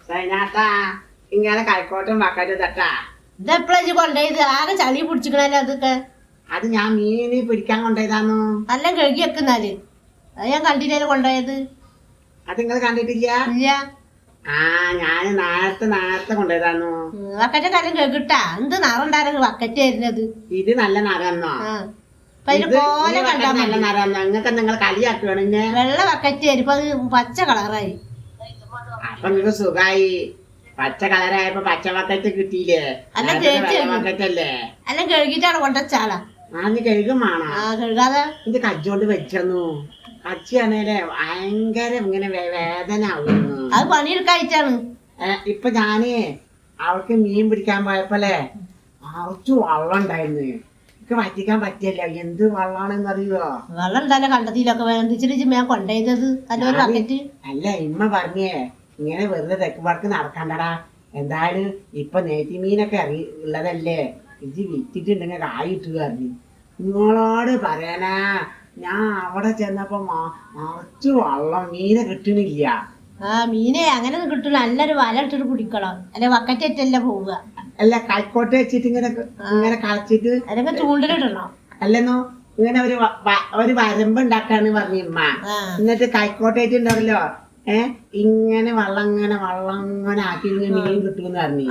സൈനാട്ടാ ഇങ്ങനെ കൈക്കോട്ടും വക്കറ്റും തട്ടാ ഇതെപ്പോഴാ കൊണ്ടുപോയത് ആകെ ചളി പിടിച്ചിക്കണല്ലോ അതൊക്കെ. അത് ഞാൻ മീന് പിടിക്കാൻ കൊണ്ടുപോയതാന്നു. നല്ല കഴുകി വെക്കുന്നാല് അത് ഞാൻ കണ്ടില്ലേ കൊണ്ടുപോയത്. അത് നിങ്ങൾ കണ്ടിട്ടില്ല? ഇല്ല. ആ ഞാന് നേരത്തെ കൊണ്ടുപോയതാന്നു. വക്കറ്റ കാര്യം കേക്കിട്ടാ എന്ത് നിറണ്ടായിരുന്നു വക്കറ്റ് വരുന്നത്. ഇത് നല്ല നിറന്നോ? നല്ല നിറന്നോ? നിങ്ങൾക്ക് നിങ്ങൾ കളിയാക്കുകയാണ്. വെള്ള വക്കറ്റ് വരുമ്പോ അത് പച്ച കളറായി. അപ്പൊ നിങ്ങൾക്ക് സുഖായി. പച്ച കളറായപ്പോ പച്ച വക്കറ്റ് കിട്ടിയില്ലേ? വക്കറ്റല്ലേ? അല്ല കഴുകിട്ടാണ് കൊണ്ടുവച്ചാളാ. ആന്ന് കഴുകും വേണം. കഴുകാതെ ഇത് കജ്ജോണ്ട് വെച്ചെന്നു. കച്ചിയാണേലേ ഭയങ്കര ഇങ്ങനെ വേദന ആവുന്നു. അത് പണിയെടുക്കായിട്ടാണ്. ഇപ്പൊ ഞാനേ അവൾക്ക് മീൻ പിടിക്കാൻ പോയപ്പോലെ കുറച്ച് വെള്ളം ഉണ്ടായിരുന്നു. എനിക്ക് വറ്റിക്കാൻ പറ്റിയല്ല. എന്ത് വെള്ളാണെന്ന് അറിയോ? വെള്ളം ഉണ്ടല്ലോ കണ്ടത്തിലൊക്കെ വേണ്ടിച്ചിട്ട് ഞാൻ കൊണ്ടുപോയത്. അല്ല ബക്കറ്റ് അല്ല ഇമ്മ പറഞ്ഞേ ഇങ്ങനെ വെറുതെ തെക്ക് വടക്ക് നടക്കണ്ടടാ. എന്തായാലും ഇപ്പൊ നെയ്ത്തി മീനൊക്കെ ഉള്ളതല്ലേ, ഇത് വിറ്റിട്ടുണ്ടെങ്കിൽ കായിട്ട് പറഞ്ഞു. നിങ്ങളോട് പറയാനാ ഞാൻ അവിടെ ചെന്നപ്പോ മറച്ചു വെള്ളം മീനെ കിട്ടണില്ല. മീനെ അങ്ങനെ കിട്ടൂല. നല്ലൊരു വല ഇട്ടിട്ട് പിടിക്കണം. അല്ലെ വക്കറ്റല്ല പോവുക. അല്ല കൈക്കോട്ട് വെച്ചിട്ട് ഇങ്ങനെ കളിച്ചിട്ട് അല്ലെങ്കിൽ ചൂണ്ടിലിടണം. അല്ലെന്നോ ഇങ്ങനെ ഒരു വരമ്പ് ഉണ്ടാക്കാന്ന് പറഞ്ഞു ഇമ്മ. എന്നിട്ട് കൈക്കോട്ട് വെച്ചിട്ടുണ്ടല്ലോ ഇങ്ങനെ വെള്ളം ഇങ്ങനെ ആക്കി മീൻ കിട്ടുമെന്ന് പറഞ്ഞു.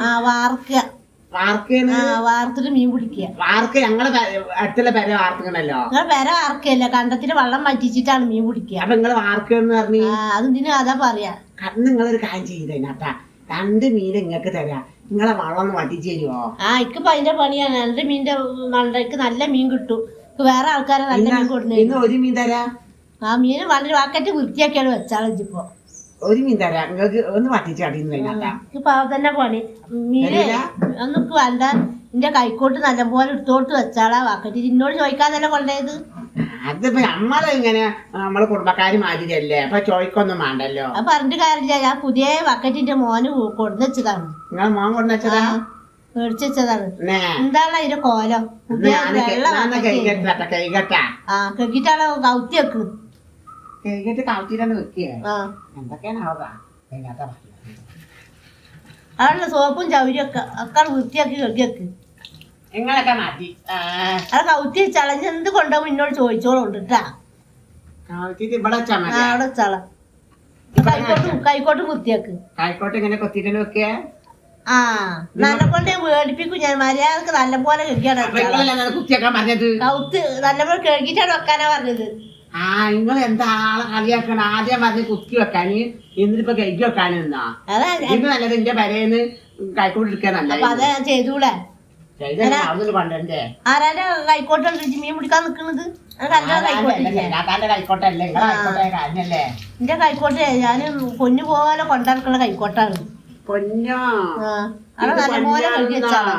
വാർത്തിട്ട് മീൻ പിടിക്കുക. വാർക്ക് ഞങ്ങള് അടുത്തുള്ള പെര വാർത്തിക്കണല്ലോ. നിങ്ങൾ പെര വാർക്കല്ല, കണ്ടത്തിന് വെള്ളം വറ്റിച്ചിട്ടാണ് മീൻ പിടിക്കുക. അപ്പൊ നിങ്ങള് വാർക്കെന്ന് പറഞ്ഞു. അതെന്തിനാ അതാ പറയാ. നിങ്ങളൊരു കാര്യം ചെയ്തേനാട്ടാ, 2 മീൻ ഇങ്ങക്ക് തരാം. നിങ്ങളെ വെള്ളം ഒന്ന് വറ്റിച്ചു തരുമോ? ഇക്കിപ്പോ അതിന്റെ പണിയാണ്. 2 മീനിന്റെ മണ്ടയ്ക്ക് നല്ല മീൻ കിട്ടും. വേറെ ആൾക്കാരെ നല്ല മീൻ കൊടുത്തു. ഇന്ന് 1 മീൻ തരാ. മീൻ വളരെ വാക്കറ്റ് വൃത്തിയാക്കിയാണ് വെച്ചാളിപ്പോ. 1 മീൻ തരാം. നിങ്ങൾക്ക് ഒന്ന് വറ്റിച്ചു കടിയുന്നില്ല. ഇപ്പൊ തന്നെ പണി മീന് ഒന്നൊക്കെ വേണ്ട. എന്റെ കൈക്കോട്ട് നല്ലപോലെ എടുത്തോട്ട് വെച്ചാളാ വാക്കറ്റ്. ഇന്നോട് ചോദിക്കാന്നല്ല കൊണ്ടത്. അതിപ്പോ നമ്മളെ കുടുംബക്കാര് മാതിരിയല്ലേ, അപ്പൊ ചോദിക്കൊന്നും വേണ്ടല്ലോ. അത് പറഞ്ഞിട്ട് കാര്യമില്ല. ഞാൻ പുതിയ വക്കറ്റിന്റെ മോന് കൊണ്ടുവച്ചതാണ്. നിങ്ങളെ മോൻ കൊണ്ടുവച്ചതാ? മേടിച്ചു വെച്ചതാണ്. എന്താണ് അതിന്റെ കോലം? പുതിയ കെട്ടിട്ടാണ് കൗത്തി വെക്ക്. കൗത്തിട്ടാണ് വെക്കുക. എന്തൊക്കെയാണ് അവിടെ സോപ്പും ചൗരിയും ഒക്കെ വൃത്തിയാക്കി കെട്ടി വെക്ക്. നിങ്ങളൊക്കെ മാറ്റി അത് കൗത്തി ചളഞ്ഞ് എന്ത് കൊണ്ടുപോകും എന്നോട് ചോദിച്ചോളും കേട്ടാ. അവിടെ ചള കൈക്കോട്ട് വൃത്തിയാക്ക്. കൈക്കോട്ട് ഇങ്ങനെ കൊത്തിട്ട് വെക്കുക. നല്ല കൊണ്ട് ഞാൻ മേടിപ്പിക്കും. ഞാൻ മര്യാദക്ക് നല്ലപോലെ കഴുകിയാണ് കുത്തിയാക്കാൻ പറഞ്ഞത്. കൗത്ത് നല്ലപോലെ കഴുകിട്ടാണ് വെക്കാനാ പറഞ്ഞത്. നിങ്ങൾ എന്താ ആളെ കളിയാക്കണം? ആദ്യം പറഞ്ഞ് കുത്തി വെക്കാന്, എന്നിട്ടിപ്പോ കഴുകി വെക്കാനെന്നാ. ഇത് നല്ലത് എന്റെ പെരേന്ന് കൈക്കോട്ട് എടുക്കാൻ നല്ലത്. അതാ ഞാൻ ചെയ്തൂടെ. കൊണ്ടേ ആരാന്റെ കൈക്കോട്ട് മീൻ പിടിക്കാൻ നിക്കണത്? കൈക്കോട്ടല്ലേ കാര്യല്ലേ? എന്റെ കൈക്കോട്ടെ ഞാൻ പൊന്നു പോലെ കൊണ്ടിറക്കുന്ന കൈക്കോട്ടാണ്. പൊന്നോ അത് നല്ലപോലെ കഴുകി വെച്ചാണ്.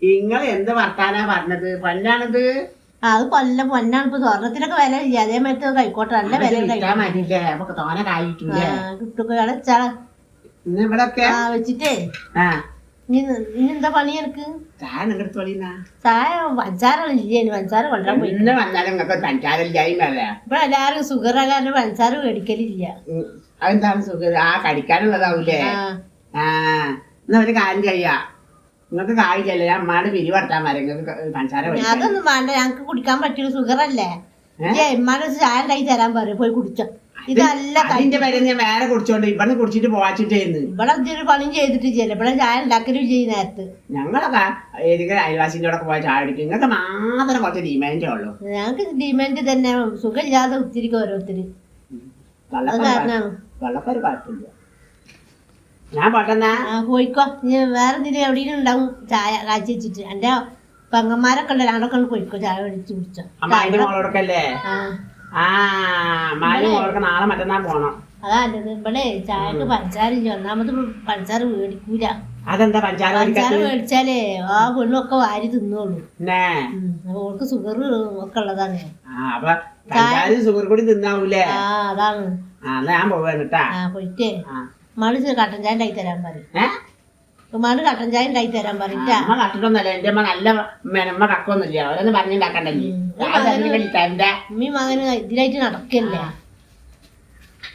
നിങ്ങൾ എന്ത് വർത്താനാ പറഞ്ഞത്? പൊന്നാണിത്. അത് പൊന്നാണ്. ഇപ്പൊ സ്വർണത്തിനൊക്കെ വില ഇല്ല. അതേമാതിരി കൈക്കോട്ട് നല്ല വില വെച്ചിട്ടേ. ഇനി എന്താ പണി എനിക്ക്? ചായ പഞ്ചാരാണ് ഇല്ലേ? പഞ്ചാര കൊണ്ടുവരാൻ പോയി. ഇപ്പൊ എല്ലാരും ഷുഗർ കാരണം പഞ്ചാര മേടിക്കലില്ല. അതെന്താണ് ഷുഗർ? കടിക്കാനുള്ളതാവൂലേ? ഒരു കാര്യം ചെയ്യാ, നിങ്ങൾക്ക് കായില്ലേ അമ്മാട് പിരിവടത്താൻ വരെ പഞ്ചാര. അതൊന്നും വേണ്ട, ഞങ്ങക്ക് കുടിക്കാൻ പറ്റൂല. ഷുഗർ അല്ലേ. എമ്മാടെ ചായ ഉണ്ടായി തരാൻ പറയും, പോയി കുടിച്ചോ. ഇതല്ല വേറെ കുടിച്ചോണ്ട് ഇവിടെ കുടിച്ചിട്ട് പോവാച്ചിട്ടായിരുന്നു. ഇവിടെ ഇതിന് പണിയും ചെയ്തിട്ടില്ല. ഇവിടെ ചായ ഉണ്ടാക്കലും ചെയ്യും നേരത്ത്. ഞങ്ങളൊക്കെ അയൽവാസിന്റെ കൂടെ പോയി ചായ കുടിക്കും. നിങ്ങൾക്ക് മാത്രം കുറച്ച് ഡിമാൻഡേ ഉള്ളൂ. ഞങ്ങക്ക് ഡിമാൻഡ് തന്നെ. സുഖമില്ലാതെ ഒത്തിരിക്കും ഓരോരുത്തര്. വെള്ളപ്പൊരു കുഴപ്പമില്ല. ഞാൻ പെട്ടെന്നാ പോയിക്കോ. വേറെ എന്തെങ്കിലും എവിടെയും ഉണ്ടാവും ചായ കാച്ചി വെച്ചിട്ട്. എന്റെ പെങ്ങന്മാരൊക്കെ ഉണ്ടല്ലോ, അവിടൊക്കെ പോയിക്കോ ചായ മേടിച്ച് കുടിച്ചോ. മോളോടൊക്കല്ലേ? നാളെ മറ്റന്നാ പോണം. അതാ ഇവിടെ ചായക്ക് പഞ്ചാര ഇല്ല. ഒന്നാമത് പഞ്ചാര മേടിക്കൂല. അതെന്താ പഞ്ചാര മേടിച്ചാലേ ആ പെണ്ണൊക്കെ വാരി തിന്നോളൂ. ഓൾക്ക് ഷുഗർ ഒക്കെ ഉള്ളതാണ്. ഷുഗർ കൂടി തിന്നാവൂലേ? അതാണ്. ഞാൻ പോവാ പോയിട്ടേ മള് കട്ടൻ ചായ ഉണ്ടാക്കി തരാൻ പറയും. മള് കട്ടൻ ചായ ഉണ്ടാക്കി തരാൻ പറയിട്ടാ. കട്ടിട്ടൊന്നല്ല എന്റെ അമ്മ നല്ല മെനമ്മ കക്കൊന്നുമില്ല. അവരൊന്നും പറഞ്ഞുണ്ടാക്കണ്ടല്ലേ. ഉമ്മി മകന് ഇതിലായിട്ട് നടക്കല്ലേ.